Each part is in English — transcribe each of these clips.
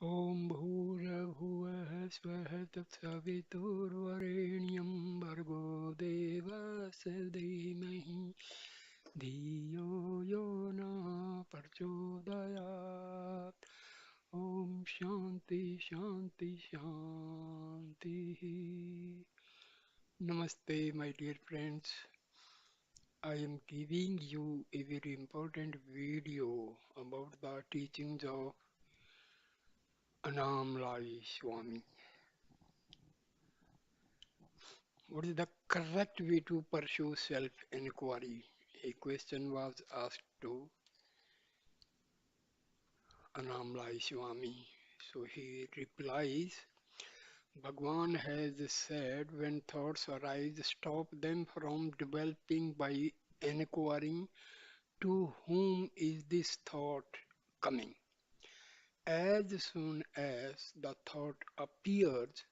ॐ भूर्भुवः स्वः तत्सवितुर्वरेण्यं भर्गो देवस्य धीमहि धियो यो न प्रचोदयात् ॐ शान्ति शान्ति शान्तिः. Namaste, my dear friends. I am giving you a very important video about the teachings of Annamalai Swami. What is the correct way to pursue self-inquiry? A question was asked to Annamalai Swami. So he replies, Bhagwan has said when thoughts arise, stop them from developing by inquiring to whom is this thought coming. As soon as the thought appears,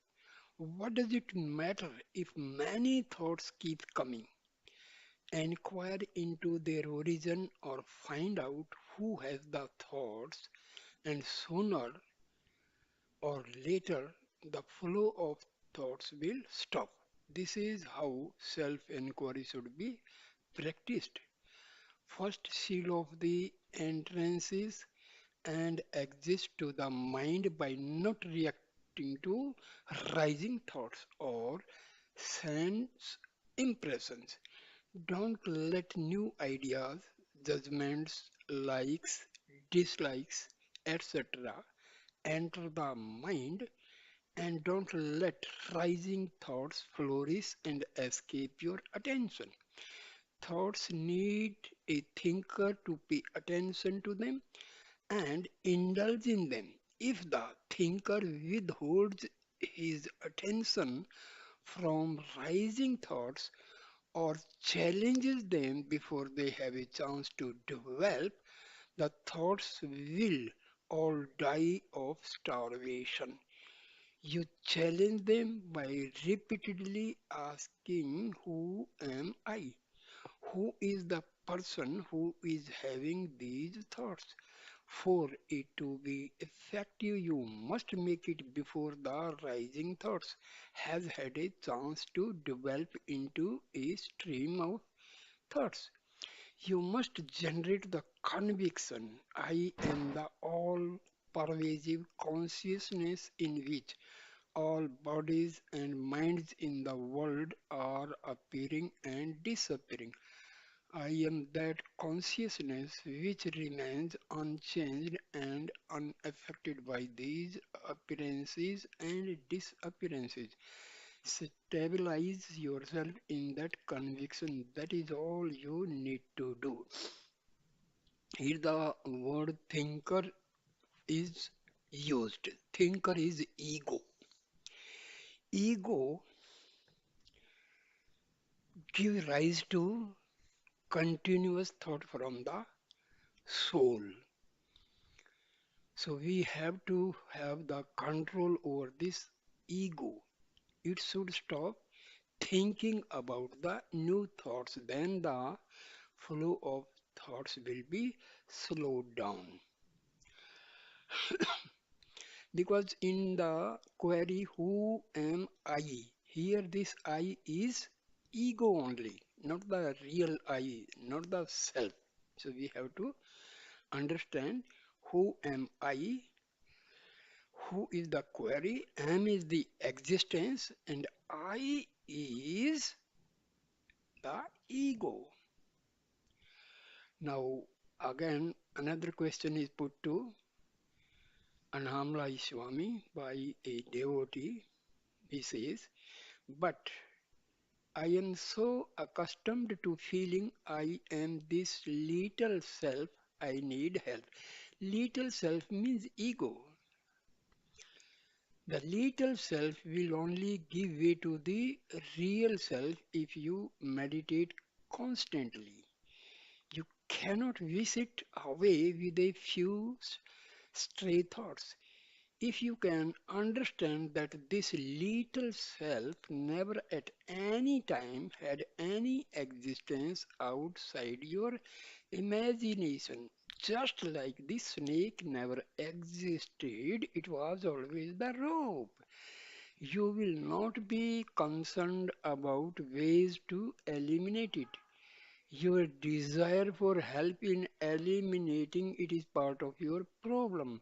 what does it matter if many thoughts keep coming? Inquire into their origin or find out who has the thoughts, and sooner or later the flow of thoughts will stop. This is how self inquiry should be practiced. First, seal off the entrances and exist to the mind by not reacting to rising thoughts or sense impressions. Don't let new ideas, judgments, likes, dislikes, etc. enter the mind, and don't let rising thoughts flourish and escape your attention. Thoughts need a thinker to pay attention to them and indulge in them. If the thinker withholds his attention from rising thoughts or challenges them before they have a chance to develop, the thoughts will all die of starvation. You challenge them by repeatedly asking, Who am I? Who is the person who is having these thoughts? For it to be effective, you must make it before the rising thoughts has had a chance to develop into a stream of thoughts. You must generate the conviction I am the all pervasive consciousness in which all bodies and minds in the world are appearing and disappearing. I am that consciousness which remains unchanged and unaffected by these appearances and disappearances. Stabilize yourself in that conviction. That is all you need to do. Here, the word thinker is used. Thinker is ego. Ego gives rise to continuous thought from the soul. So we have to have the control over this ego. It should stop thinking about the new thoughts. Then the flow of thoughts will be slowed down. Because in the query, who am I? Here, this I is ego only, not the real I, not the self. So we have to understand who am I, who is the query, am is the existence, and I is the ego. Now, again, another question is put to Annamalai Swami by a devotee. He says, But I am so accustomed to feeling I am this little self, I need help. Little self means ego. The little self will only give way to the real self if you meditate constantly. You cannot whisk it away with a few stray thoughts. If you can understand that this little self never at any time had any existence outside your imagination, Just like the snake never existed, it was always the rope. You will not be concerned about ways to eliminate it. Your desire for help in eliminating it is part of your problem.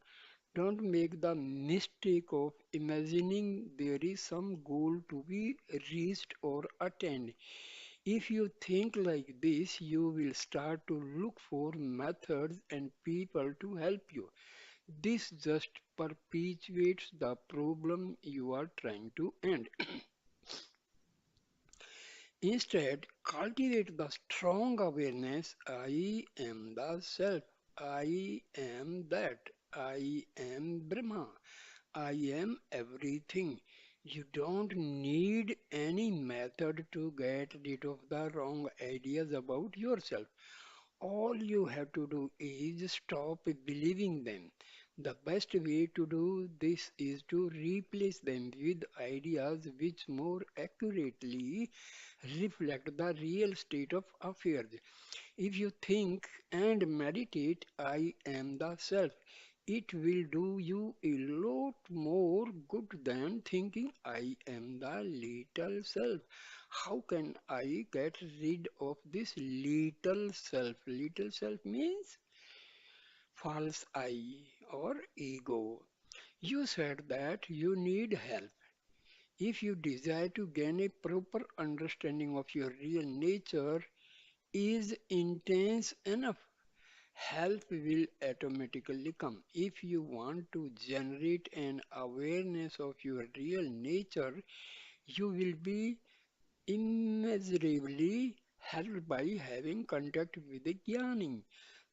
Don't make the mistake of imagining there is some goal to be reached or attained. If you think like this, you will start to look for methods and people to help you. This just perpetuates the problem you are trying to end. Instead, cultivate the strong awareness I am the self, I am that, I am Brahma, I am everything. You don't need any method to get rid of the wrong ideas about yourself. All you have to do is stop believing them. The best way to do this is to replace them with ideas which more accurately reflect the real state of affairs. If you think and meditate, I am the self, it will do you a lot more good than thinking, I am the little self. How can I get rid of this little self? Little self means false I or ego. You said that you need help. If you desire to gain a proper understanding of your real nature is intense enough, help will automatically come. If you want to generate an awareness of your real nature, you will be immeasurably helped by having contact with a Jnani.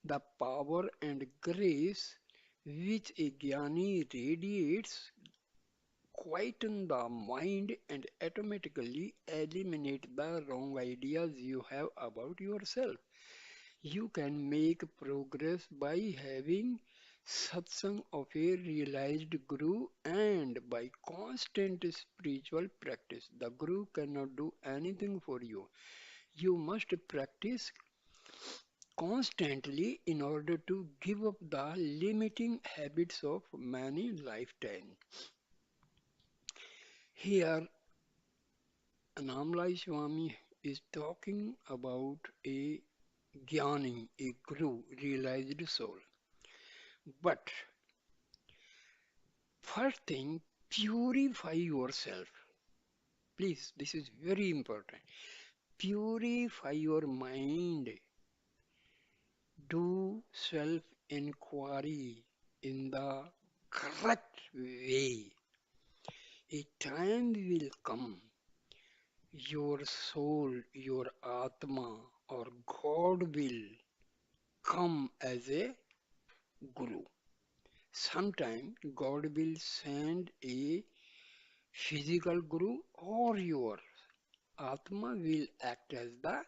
The power and grace which a Jnani radiates quieten the mind and automatically eliminate the wrong ideas you have about yourself. You can make progress by having satsang of a realized guru and by constant spiritual practice. The guru cannot do anything for you. You must practice constantly in order to give up the limiting habits of many lifetimes. Here, Annamalai Swami is talking about a Jnani, a guru, realized soul. But first thing, purify yourself. Please, this is very important. Purify your mind. Do self inquiry in the correct way. A time will come, your soul, your Atma, or God will come as a guru. Sometime God will send a physical guru or your Atma will act as the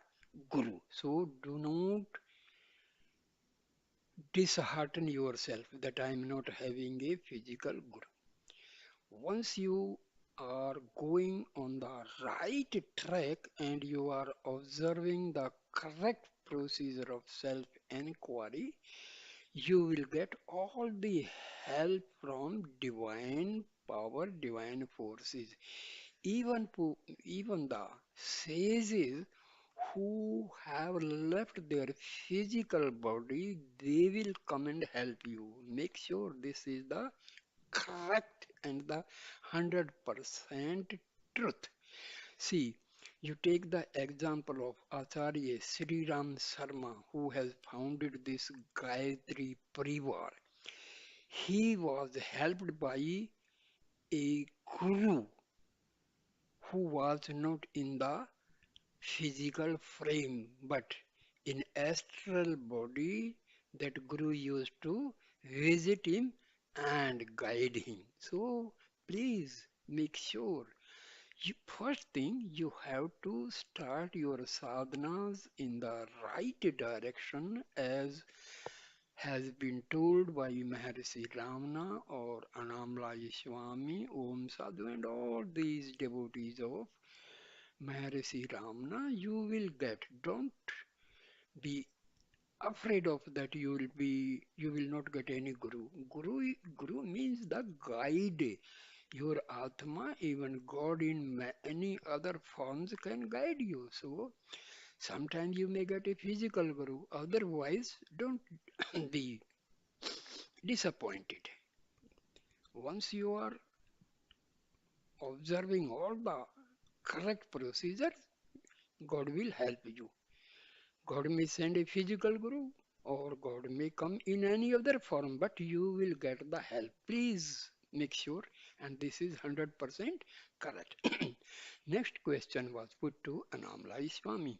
guru. So do not dishearten yourself that I am not having a physical guru. Once you are going on the right track and you are observing the correct procedure of self inquiry, you will get all the help from divine power, divine forces. Even, even the sages who have left their physical body, they will come and help you. Make sure this is the correct and the 100% truth. See, you take the example of Acharya Sri Ram Sarma, who has founded this Gayatri Parivar. He was helped by a guru who was not in the physical frame but in astral body. That guru used to visit him and guide him. So please make sure first thing you have to start your sadhanas in the right direction as has been told by Maharishi Ramana or Annamalai Swami, Om Sadhu and all these devotees of Maharishi Ramana, you will get. Don't be afraid of that you will not get any guru means the guide. Your atma, even God in many other forms can guide you. So sometimes you may get a physical guru, otherwise don't be disappointed. Once you are observing all the correct procedures, God will help you. God may send a physical guru or God may come in any other form, but you will get the help. Please make sure, and this is 100% correct. Next question was put to Annamalai Swami.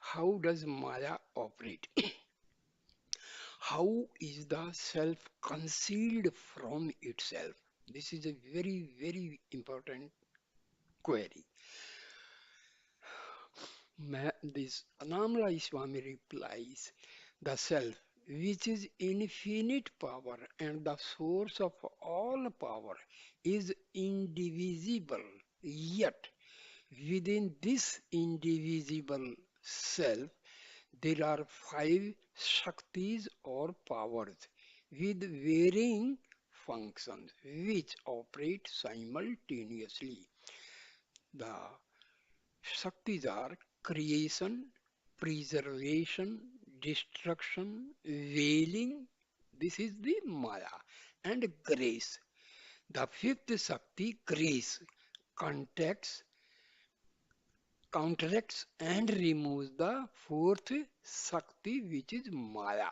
How does Maya operate? How is the self concealed from itself? This is a very, very important query. This Annamalai Swami replies, the self, which is infinite power and the source of all power, is indivisible. Yet, within this indivisible self, there are five Shaktis or powers with varying functions which operate simultaneously. The Shaktis are creation, preservation, destruction, veiling. This is the Maya. And grace. The fifth Shakti, grace, contacts, counteracts and removes the fourth Shakti, which is Maya.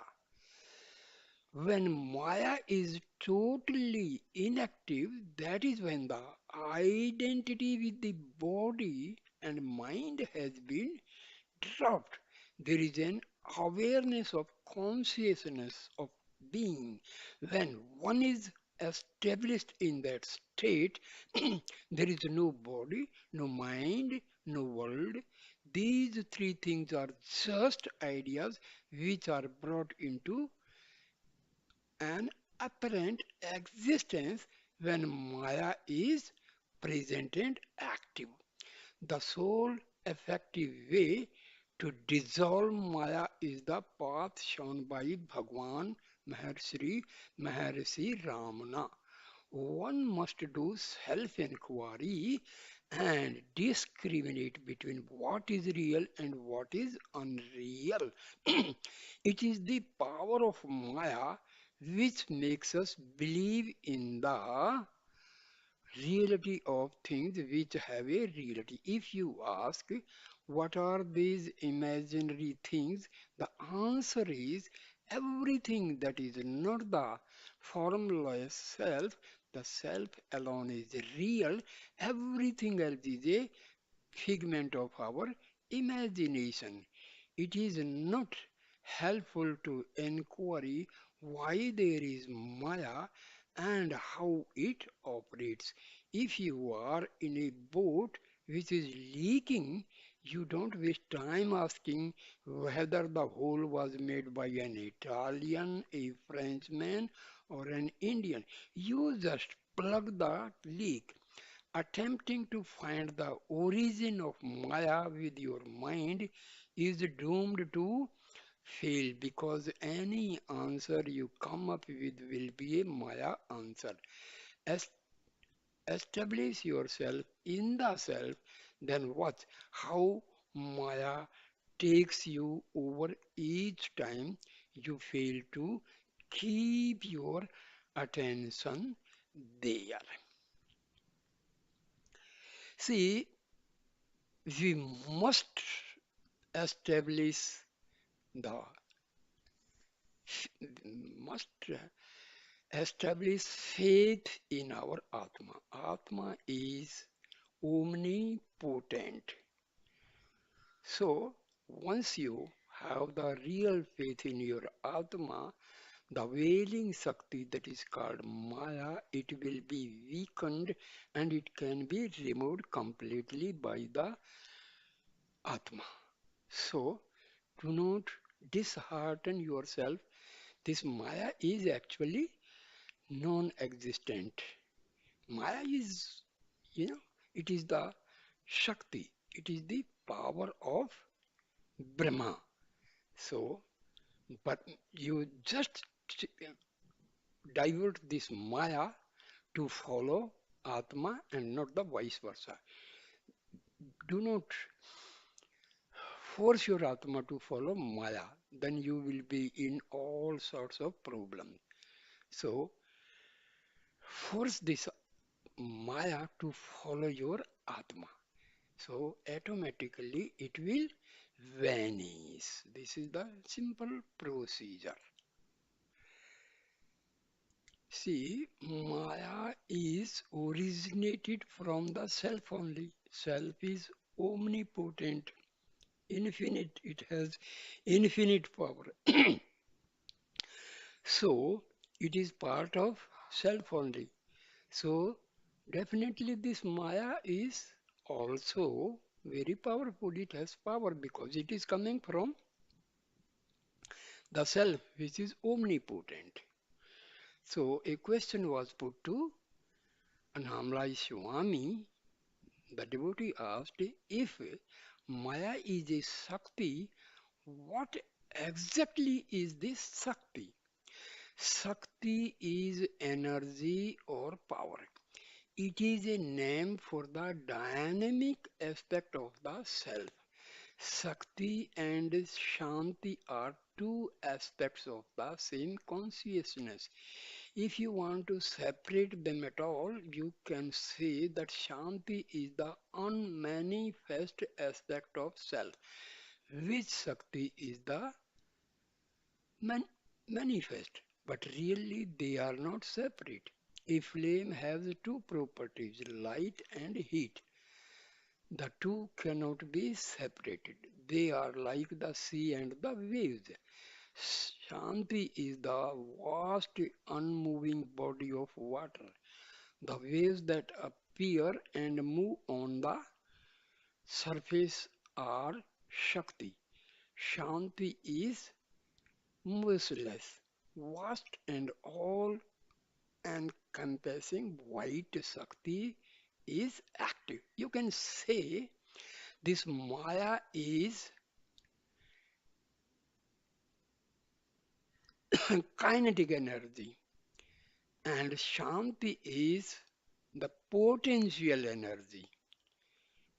When Maya is totally inactive, that is when the identity with the body and mind has been dropped. There is an awareness of consciousness of being. When one is established in that state, there is no body, no mind, no world. These three things are just ideas which are brought into an apparent existence when Maya is present and active. The sole effective way to dissolve Maya is the path shown by Bhagwan Maharishi Ramana. One must do self-inquiry and discriminate between what is real and what is unreal. It is the power of Maya which makes us believe in the reality of things which have a reality. If you ask, what are these imaginary things? The answer is everything that is not the formless self, the self alone is real, everything else is a figment of our imagination. It is not helpful to inquiry why there is Maya and how it operates. If you are in a boat which is leaking, you don't waste time asking whether the hole was made by an Italian, a Frenchman, or an Indian. You just plug the leak. Attempting to find the origin of Maya with your mind is doomed to fail because any answer you come up with will be a Maya answer. Es- Establish yourself in the self, then watch how Maya takes you over each time you fail to keep your attention there. See, we must establish the must establish faith in our Atma. Atma is omnipotent. So once you have the real faith in your Atma, the veiling Shakti that is called Maya, it will be weakened and it can be removed completely by the Atma. So do not dishearten yourself. This Maya is actually non-existent. Maya is, you know, it is the Shakti, it is the power of Brahma. So But you just divert this Maya to follow Atma and not the vice versa. Do not force your Atma to follow Maya, then you will be in all sorts of problems. So, force this Maya to follow your Atma. So, automatically it will vanish. This is the simple procedure. See, Maya is originated from the self only. Self is omnipotent, infinite. It has infinite power. So it is part of self only. So definitely this Maya is also very powerful. It has power because it is coming from the self, which is omnipotent. So a question was put to Annamalai Swami. The devotee asked, if Maya is a Shakti, what exactly is this Shakti? Shakti is energy or power. It is a name for the dynamic aspect of the self. Shakti and Shanti are two aspects of the same consciousness. If you want to separate them at all, you can say that Shanti is the unmanifest aspect of self, which Shakti is the man- manifest. But really, they are not separate. A flame has two properties, light and heat. The two cannot be separated. They are like the sea and the waves. Shanti is the vast, unmoving body of water. The waves that appear and move on the surface are Shakti. Shanti is merciless, vast and all encompassing. White Shakti is active. You can say this Maya is kinetic energy and Shanti is the potential energy.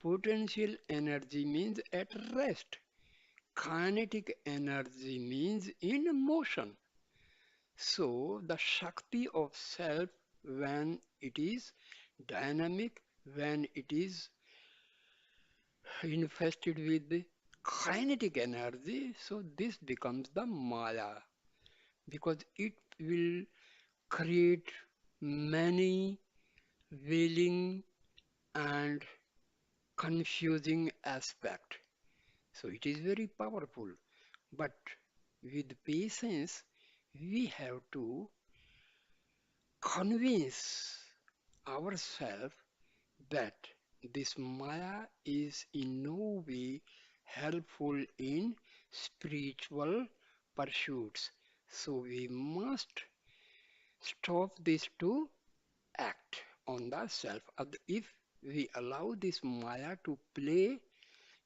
Potential energy means at rest. Kinetic energy means in motion. So the Shakti of self, when it is dynamic, when it is infested with kinetic energy, so this becomes the Maya because it will create many wailing and confusing aspect. So it is very powerful. But with patience, we have to convince ourselves that this Maya is in no way helpful in spiritual pursuits. So we must stop this to act on the self. If we allow this Maya to play,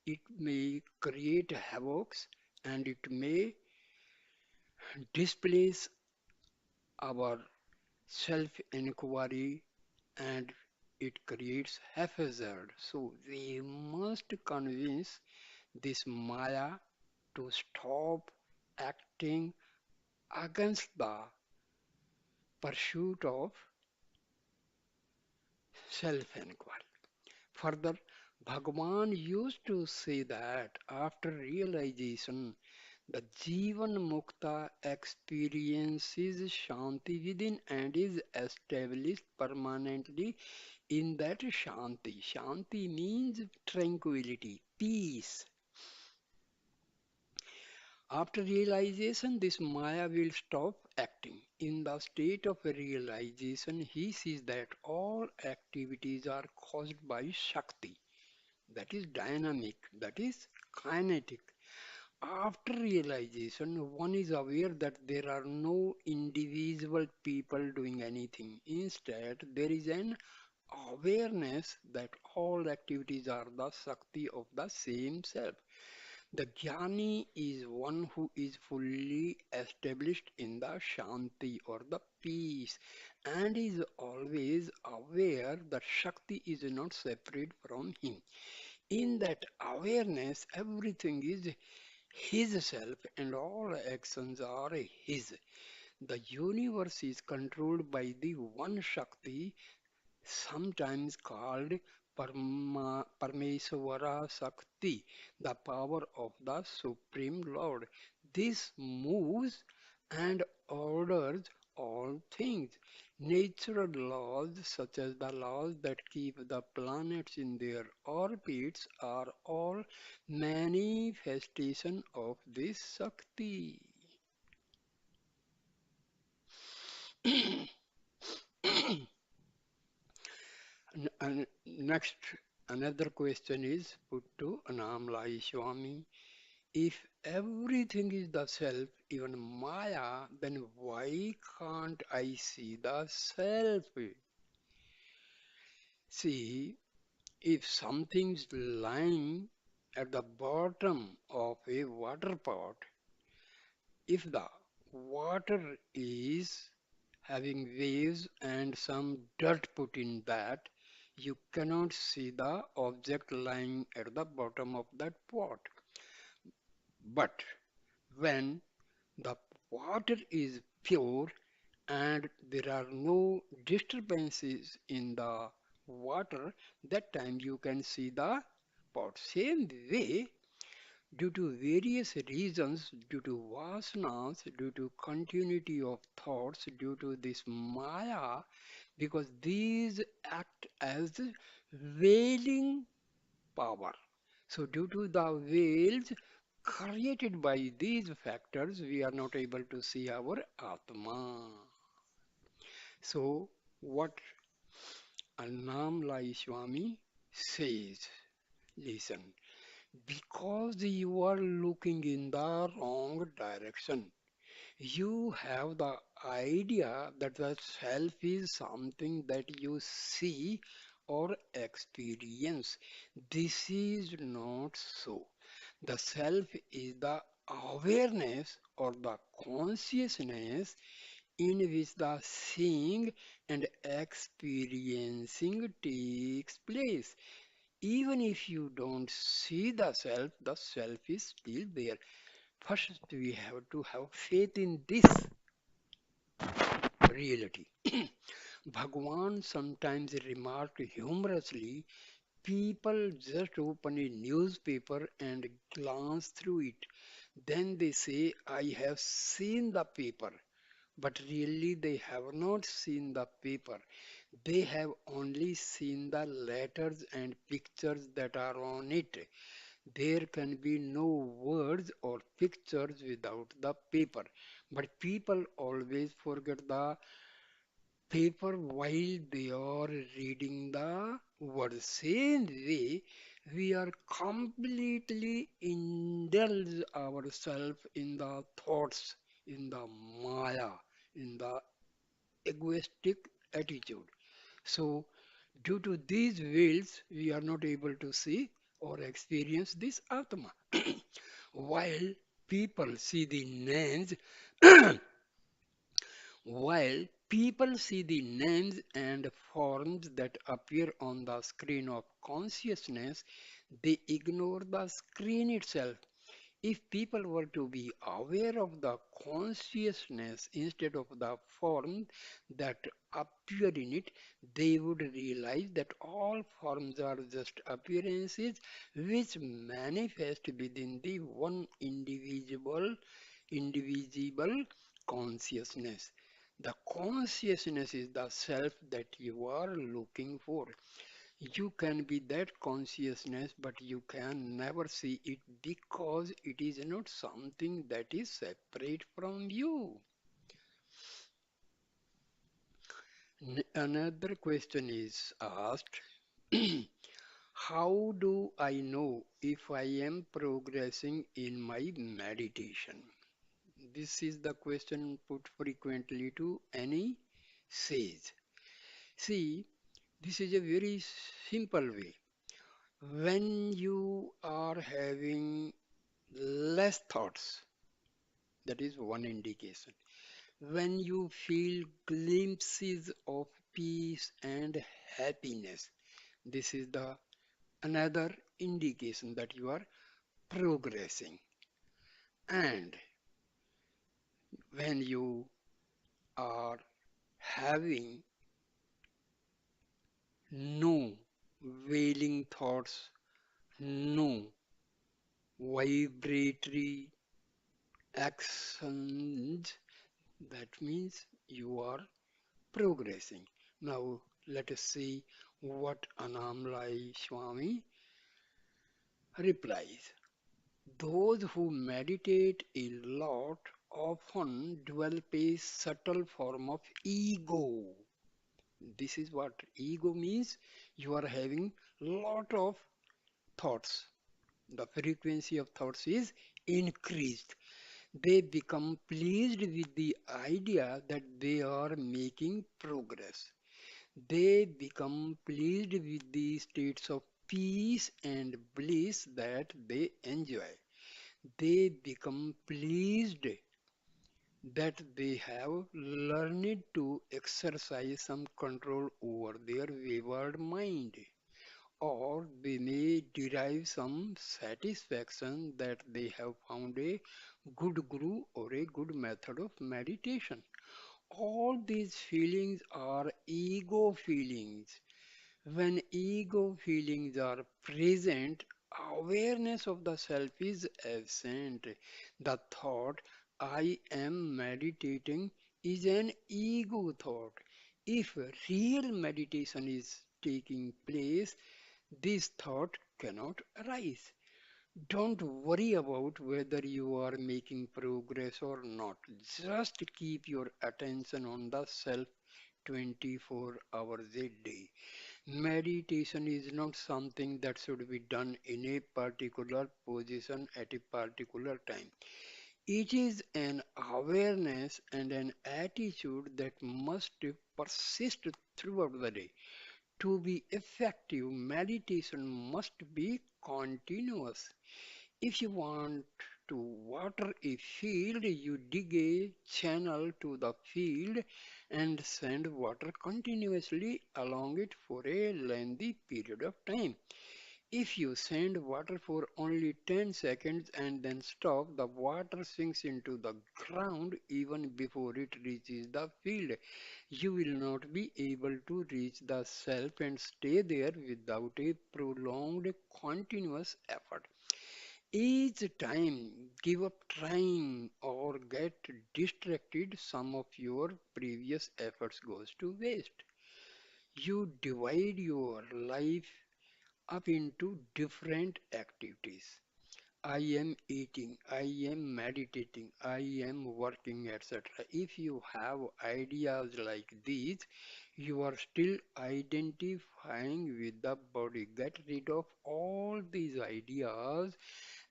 it may create havocs and it may displace our self-inquiry and it creates haphazard. So we must convince this Maya to stop acting against the pursuit of self-inquiry. Further, Bhagavan used to say that after realization, the Jivan Mukta experiences Shanti within and is established permanently in that Shanti. Shanti means tranquility, peace. After realization, this Maya will stop acting. In the state of realization, he sees that all activities are caused by Shakti, that is dynamic, that is kinetic. After realization, one is aware that there are no individual people doing anything. Instead, there is an awareness that all activities are the Shakti of the same self. The jnani is one who is fully established in the shanti or the peace and is always aware that Shakti is not separate from him. In that awareness, everything is his self and all actions are his. The universe is controlled by the one Shakti, sometimes called Parmeswara Sakti, the power of the Supreme Lord. This moves and orders all things. Natural laws, such as the laws that keep the planets in their orbits, are all manifestation of this Sakti. Next, another question is put to Annamalai Swami. If everything is the self, even Maya, then why can't I see the self? See, if something's lying at the bottom of a water pot, if the water is having waves and some dirt put in that, you cannot see the object lying at the bottom of that pot. But when the water is pure and there are no disturbances in the water, that time you can see the pot. Same way, due to various reasons, due to vasanas, due to continuity of thoughts, due to this maya, because these act as veiling power. So, due to the veils created by these factors, we are not able to see our Atma. So, what Annamalai Swami says, listen, because you are looking in the wrong direction, you have the idea that the self is something that you see or experience. This is not so. The self is the awareness or the consciousness in which the seeing and experiencing takes place. Even if you don't see the self is still there. First, we have to have faith in this reality. Bhagwan sometimes remarked humorously, people just open a newspaper and glance through it. Then they say, I have seen the paper. But really, they have not seen the paper. They have only seen the letters and pictures that are on it. There can be no words or pictures without the paper. But people always forget the paper while they are reading the words. Same way, we are completely indulge ourselves in the thoughts, in the maya, in the egoistic attitude. So, due to these wills, we are not able to see or experience this Atma. While people see the names, while people see the names and forms that appear on the screen of consciousness, they ignore the screen itself. If people were to be aware of the consciousness instead of the form that appear in it, they would realize that all forms are just appearances which manifest within the one indivisible consciousness. The consciousness is the self that you are looking for. You can be that consciousness, but you can never see it because it is not something that is separate from you. Another question is asked, how do I know if I am progressing in my meditation? This is the question put frequently to any sage. See, this is a very simple way. When you are having less thoughts. That is one indication. When you feel glimpses of peace and happiness, this is the another indication that you are progressing. And when you are having no wailing thoughts, no vibratory actions, that means you are progressing. Now let us see what Annamalai Swami replies. Those who meditate a lot often develop a subtle form of ego. This is what ego means. You are having lot of thoughts. The frequency of thoughts is increased. They become pleased with the idea that they are making progress. They become pleased with the states of peace and bliss that they enjoy. They become pleased that they have learned to exercise some control over their wayward mind, or they may derive some satisfaction that they have found a good guru or a good method of meditation. All these feelings are ego feelings. When ego feelings are present, awareness of the self is absent. The thought, I am meditating, is an ego thought. If real meditation is taking place, this thought cannot arise. Don't worry about whether you are making progress or not. Just keep your attention on the self 24 hours a day. Meditation is not something that should be done in a particular position at a particular time. It is an awareness and an attitude that must persist throughout the day. To be effective, meditation must be continuous. If you want to water a field, you dig a channel to the field and send water continuously along it for a lengthy period of time. If you send water for only 10 seconds and then stop, the water sinks into the ground even before it reaches the field. You will not be able to reach the self and stay there without a prolonged continuous effort. Each time give up trying or get distracted, some of your previous efforts goes to waste. You divide your life up into different activities. I am eating, I am meditating, I am working, etc. If you have ideas like these, you are still identifying with the body. Get rid of all these ideas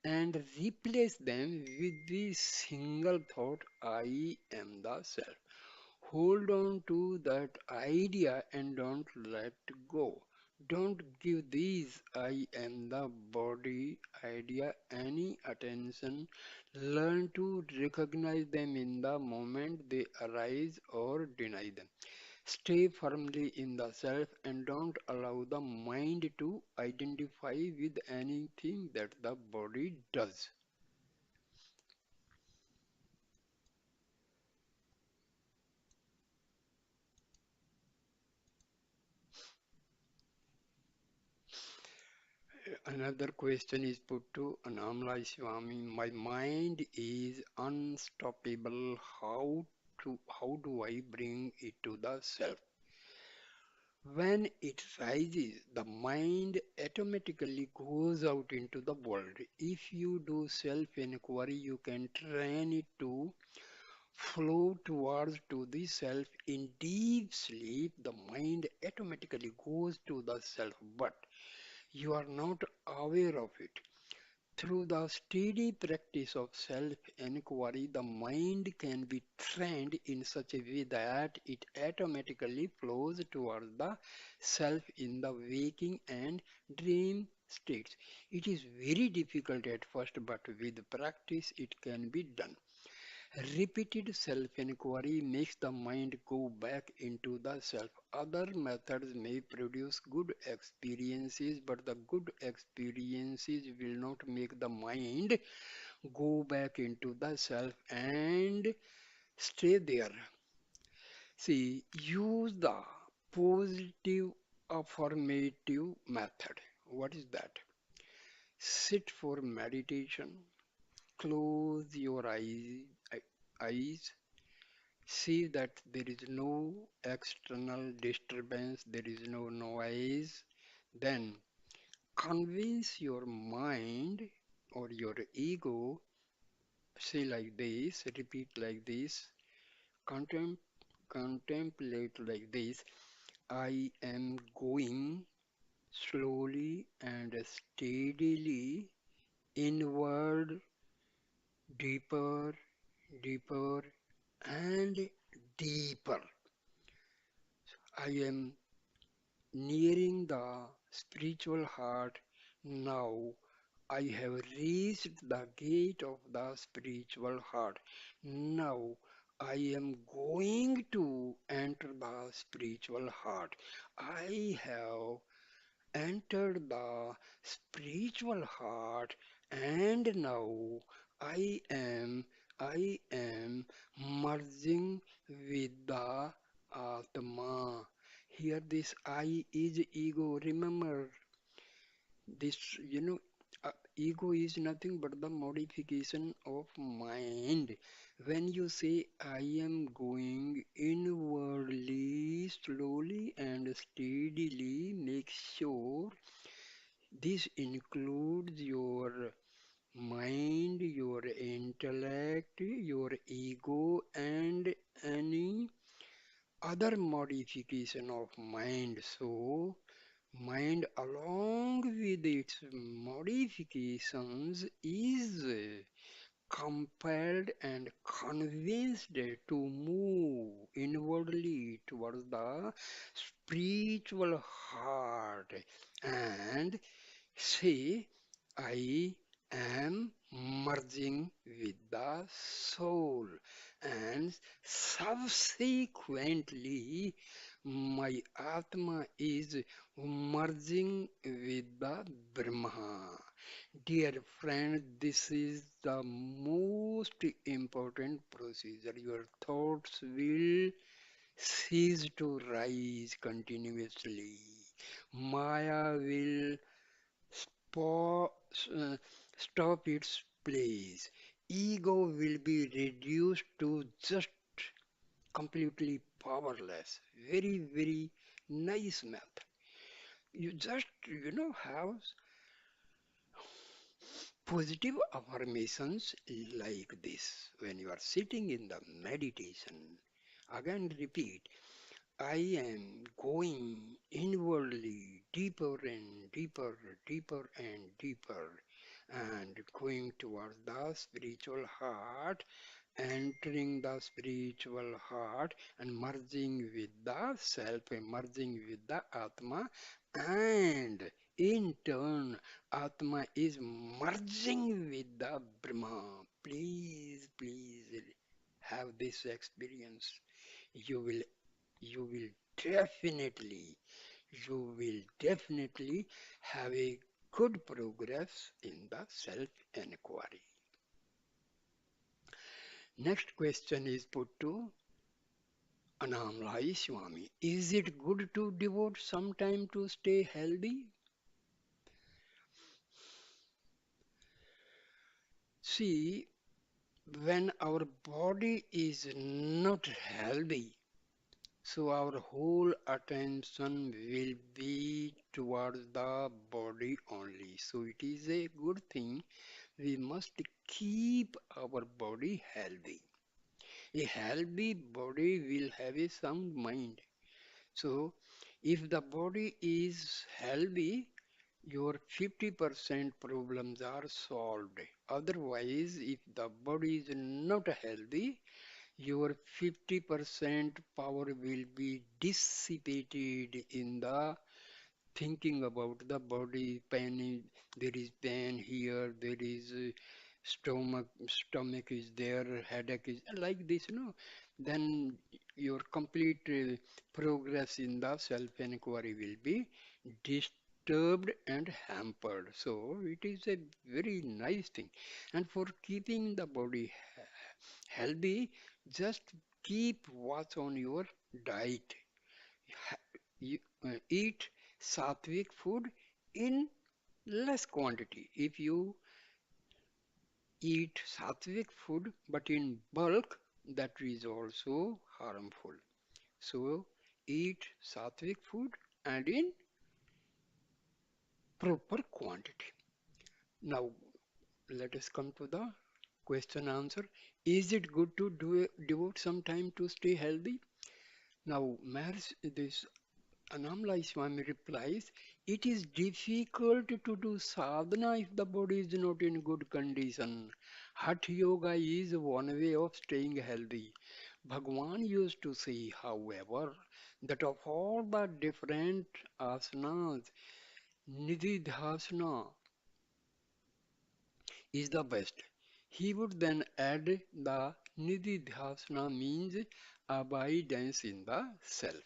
and replace them with the single thought, I am the self. Hold on to that idea and don't let go. Don't give these I am the body idea any attention. Learn to recognize them in the moment they arise or deny them. Stay firmly in the self and don't allow the mind to identify with anything that the body does. Another question is put to Annamalai Swami. My mind is unstoppable. How do I bring it to the self? When it rises, the mind automatically goes out into the world. If you do self-inquiry, you can train it to flow towards to the self. In deep sleep, the mind automatically goes to the self, but you are not aware of it. Through the steady practice of self-inquiry, the mind can be trained in such a way that it automatically flows towards the self in the waking and dream states. It is very difficult at first, but with practice it can be done. Repeated self-inquiry makes the mind go back into the self. Other methods may produce good experiences, but the good experiences will not make the mind go back into the self and stay there. See, use the positive affirmative method. What is that? Sit for meditation, close your eyes. See that there is no external disturbance, there is no noise. Then convince your mind or your ego, say like this, repeat like this, contem contemplate like this. I am going slowly and steadily inward, deeper, deeper, and deeper. I am nearing the spiritual heart. Now I have reached the gate of the spiritual heart. Now I am going to enter the spiritual heart. I have entered the spiritual heart, and now I am merging with the Atma. Here this I is ego. Remember this, ego is nothing but the modification of mind. When you say I am going inwardly, slowly and steadily, make sure this includes your mind, your intellect, your ego, and any other modification of mind. So, mind, along with its modifications, is compelled and convinced to move inwardly towards the spiritual heart and say, I am merging with the soul, and subsequently, my Atma is merging with the Brahma. Dear friend, this is the most important procedure. Your thoughts will cease to rise continuously. Maya will spo- uh, stop its place. Ego will be reduced to just completely powerless. Very, very nice math. You just, have positive affirmations like this when you are sitting in the meditation. Again, repeat. I am going inwardly, deeper and deeper, deeper and deeper, and going towards the spiritual heart, entering the spiritual heart, and merging with the self, merging with the Atma, and in turn, Atma is merging with the Brahma. Please, please have this experience. You will you will definitely, you will definitely have a good progress in the self-inquiry. Next question is put to Annamalai Swami. Is it good to devote some time to stay healthy? See, when our body is not healthy, so our whole attention will be towards the body only. So it is a good thing we must keep our body healthy. A healthy body will have a sound mind. So if the body is healthy, your 50% problems are solved. Otherwise, if the body is not healthy, your 50% power will be dissipated in the thinking about the body pain. There is pain here, there is stomach is there, headache is like this, then your complete progress in the self inquiry will be disturbed and hampered. So it is a very nice thing. And for keeping the body healthy, just keep watch on your diet. Ha- Eat sattvic food in less quantity. If you eat sattvic food but in bulk, that is also harmful. So eat sattvic food and in proper quantity. Now let us come to the question answer. Is it good to devote some time to stay healthy? Now, this Annamalai Swami replies, it is difficult to do sadhana if the body is not in good condition. Hatha yoga is one way of staying healthy. Bhagwan used to say, however, that of all the different asanas, nididhasana is the best. He would then add the nididhasana means abidance in the self.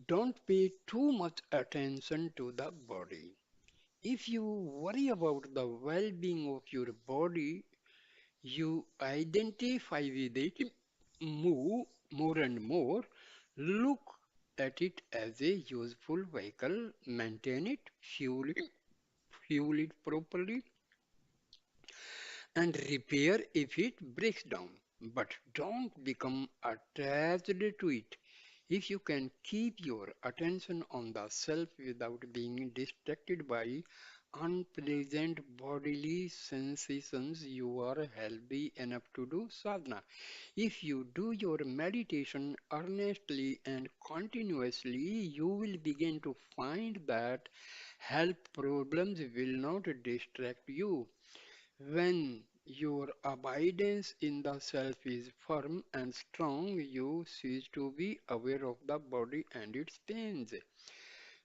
Don't pay too much attention to the body. If you worry about the well being of your body, you identify with it more and more. Look at it as a useful vehicle, maintain it, fuel it properly, and repair if it breaks down. But don't become attached to it. If you can keep your attention on the self without being distracted by unpleasant bodily sensations, you are healthy enough to do sadhana. If you do your meditation earnestly and continuously, you will begin to find that health problems will not distract you. When your abidance in the self is firm and strong, you cease to be aware of the body and its pains.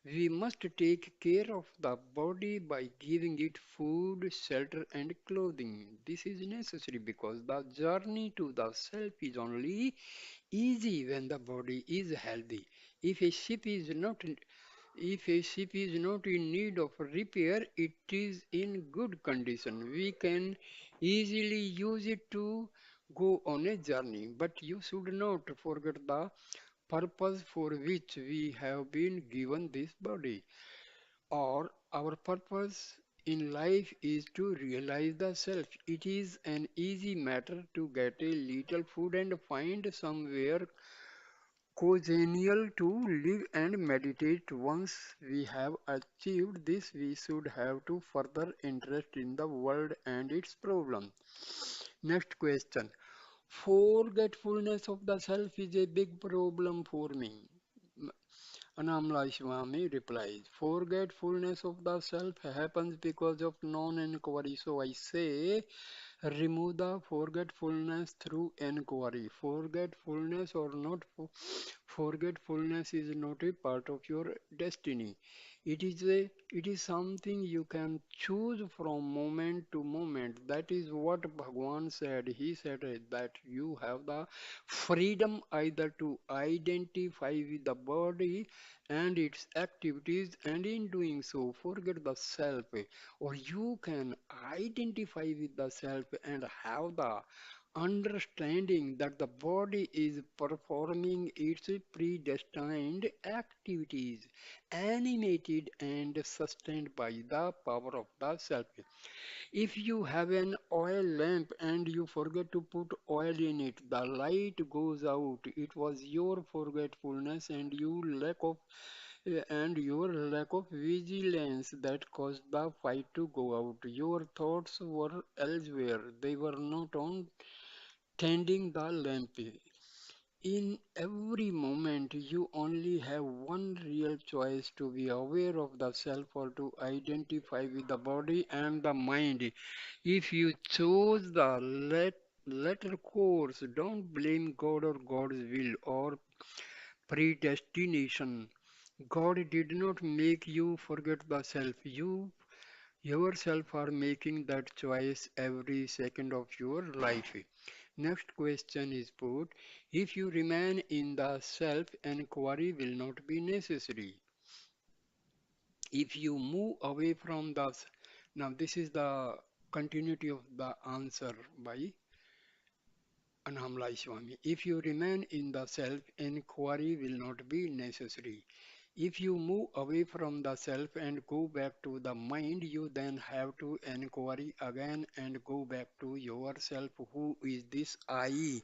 We must take care of the body by giving it food, shelter, and clothing. This is necessary because the journey to the self is only easy when the body is healthy. If a ship is not if a ship is not in need of repair, it is in good condition. We can easily use it to go on a journey, but you should not forget the purpose for which we have been given this body. Or our purpose in life is to realize the self. It is an easy matter to get a little food and find somewhere congenial to live and meditate. Once we have achieved this, we should have to further interest in the world and its problems. Next question. Forgetfulness of the self is a big problem for me. Annamalai Swami replies, forgetfulness of the self happens because of non-inquiry. So I say, remove the forgetfulness through inquiry. Forgetfulness is not a part of your destiny. It is something you can choose from moment to moment. That is what Bhagwan said. He said that you have the freedom either to identify with the body and its activities, and in doing so forget the self, or you can identify with the self and have the understanding that the body is performing its predestined activities, animated and sustained by the power of the self. If you have an oil lamp and you forget to put oil in it, the light goes out. It was your forgetfulness and your lack of vigilance that caused the fight to go out. Your thoughts were elsewhere. They were not on tending the lamp. In every moment, you only have one real choice: to be aware of the self or to identify with the body and the mind. If you chose the latter course, don't blame God or God's will or predestination. God did not make you forget the self. You yourself are making that choice every second of your life. Next question is put: if you remain in the self, inquiry will not be necessary. If you move away from the now this is the continuity of the answer by Annamalai Swami. If you remain in the self, inquiry will not be necessary. If you move away from the self and go back to the mind, you then have to inquiry again and go back to yourself. Who is this I?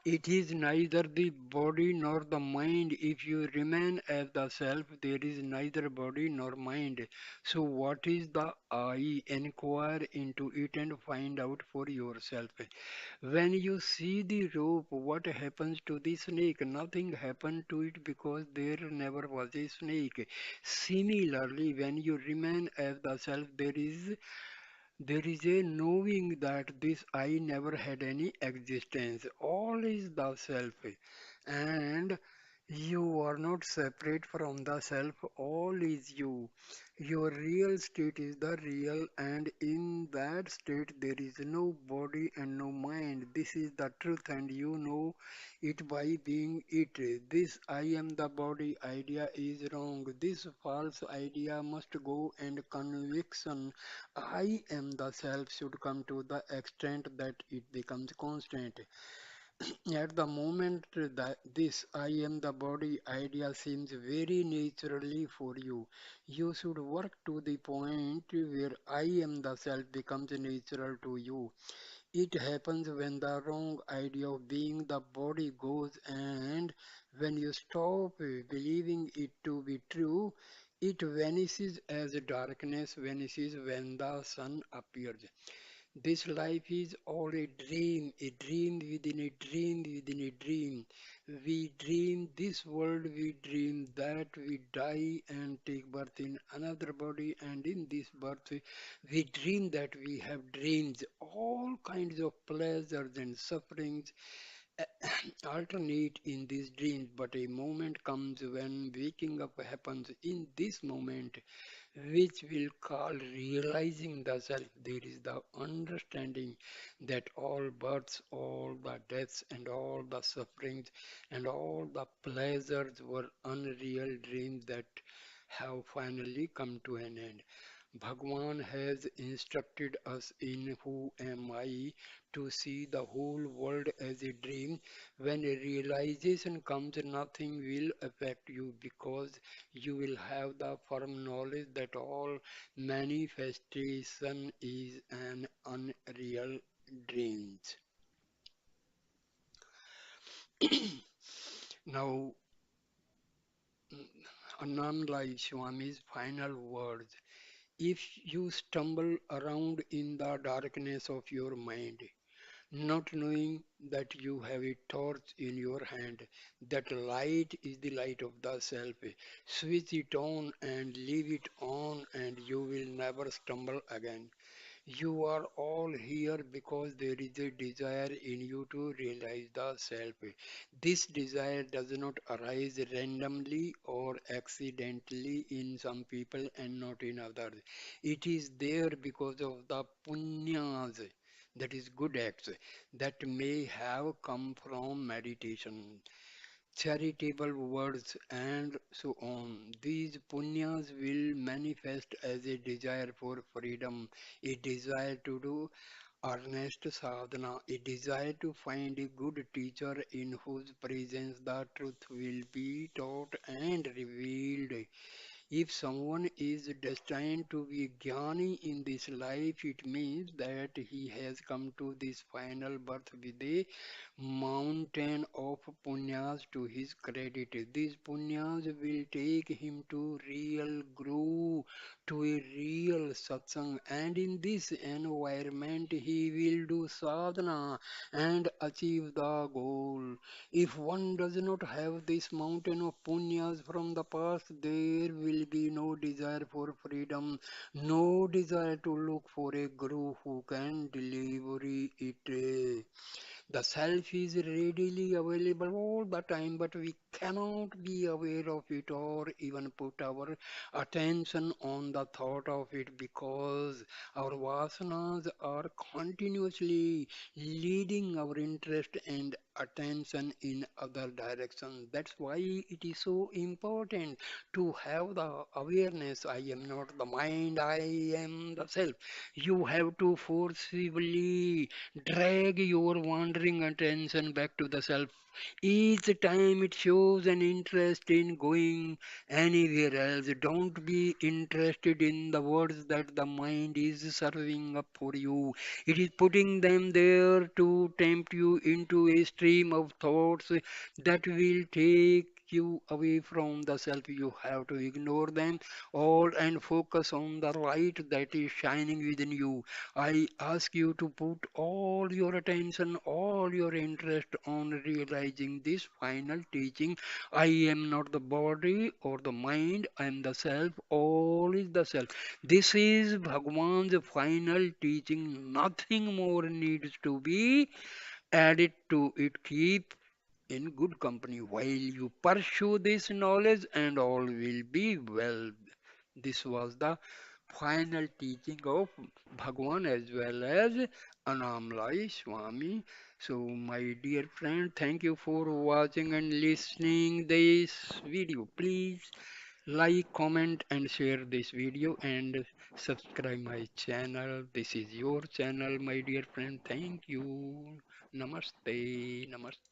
It is neither the body nor the mind. If you remain as the self, there is neither body nor mind. So, what is the I? Inquire into it and find out for yourself. When you see the rope, what happens to the snake? Nothing happened to it because there never was a snake. Similarly, when you remain as the self, there is a knowing that this I never had any existence. All is the self. And you are not separate from the self. All is you. Your real state is the real, and in that state there is no body and no mind. This is the truth, and you know it by being it. This I am the body idea is wrong. This false idea must go, and conviction I am the self should come to the extent that it becomes constant. At the moment that this I am the body idea seems very naturally for you, you should work to the point where I am the self becomes natural to you. It happens when the wrong idea of being the body goes, and when you stop believing it to be true, it vanishes as darkness vanishes when the sun appears. This life is all a dream within a dream within a dream. We dream this world, we dream that we die and take birth in another body, and in this birth we dream that we have dreams. All kinds of pleasures and sufferings alternate in these dreams, but a moment comes when waking up happens. In this moment, which will call realizing the self, there is the understanding that all births, all the deaths, and all the sufferings, and all the pleasures were unreal dreams that have finally come to an end. Bhagwan has instructed us in Who Am I to see the whole world as a dream. When a realization comes, nothing will affect you because you will have the firm knowledge that all manifestation is an unreal dream. Now, Annamalai Swami's final words. If you stumble around in the darkness of your mind, not knowing that you have a torch in your hand, that light is the light of the self, switch it on and leave it on, and you will never stumble again. You are all here because there is a desire in you to realize the self. This desire does not arise randomly or accidentally in some people and not in others. It is there because of the punyas, that is good acts, that may have come from meditation, charitable words, and so on. These punyas will manifest as a desire for freedom, a desire to do earnest sadhana, a desire to find a good teacher in whose presence the truth will be taught and revealed. If someone is destined to be Jnani in this life, it means that he has come to this final birth with a mountain of punyas to his credit. These punyas will take him to real guru, to a real satsang, and in this environment he will do sadhana and achieve the goal. If one does not have this mountain of punyas from the past, there will be no desire for freedom, no desire to look for a guru who can deliver it. The self is readily available all the time, but we cannot be aware of it or even put our attention on the thought of it because our vasanas are continuously leading our interest and attention in other directions. That's why it is so important to have the awareness. I am not the mind, I am the self. You have to forcibly drag your wandering attention back to the self. Each time it shows an interest in going anywhere else. Don't be interested in the words that the mind is serving up for you. It is putting them there to tempt you into a stream of thoughts that will take you away from the self. You have to ignore them all and focus on the light that is shining within you. I ask you to put all your attention, all your interest on realizing this final teaching. I am not the body or the mind, I am the self, all is the self. This is Bhagwan's final teaching. Nothing more needs to be added to it. Keep in good company while you pursue this knowledge, and all will be well. This was the final teaching of Bhagwan as well as Annamalai Swami. So, my dear friend, thank you for watching and listening this video. Please like, comment, and share this video and subscribe my channel. This is your channel, my dear friend. Thank you. Namaste. Namaste.